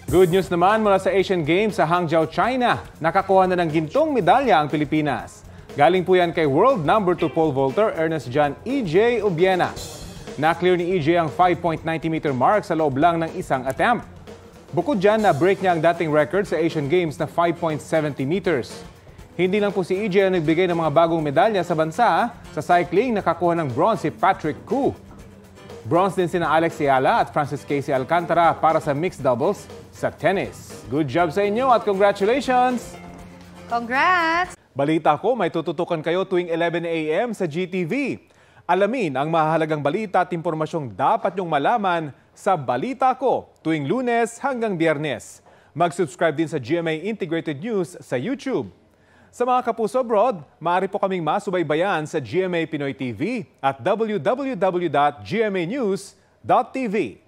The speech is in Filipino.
Good news naman mula sa Asian Games sa Hangzhou, China. Nakakuha na ng gintong medalya ang Pilipinas. Galing po yan kay world number 2 pole vaulter Ernest John E.J. Ubiena. Na-clear ni E.J. ang 5.90-meter mark sa loob lang ng isang attempt. Bukod dyan, na-break niya ang dating record sa Asian Games na 5.70 meters. Hindi lang po si E.J. ang nagbigay ng mga bagong medalya sa bansa. Sa cycling, nakakuha ng bronze si Patrick Koo. Bronze din sina Alex Ayala at Francis Casey Alcantara para sa mixed doubles sa tennis. Good job sa inyo at congratulations! Congrats! Balita ko, may tututukan kayo tuwing 11 a.m. sa GTV. Alamin ang mahalagang balita at impormasyong dapat nyong malaman sa Balita Ko tuwing Lunes hanggang Biyernes. Mag-subscribe din sa GMA Integrated News sa YouTube. Sa mga kapuso abroad, maaari po kaming masubaybayan sa GMA Pinoy TV at www.gmanews.tv.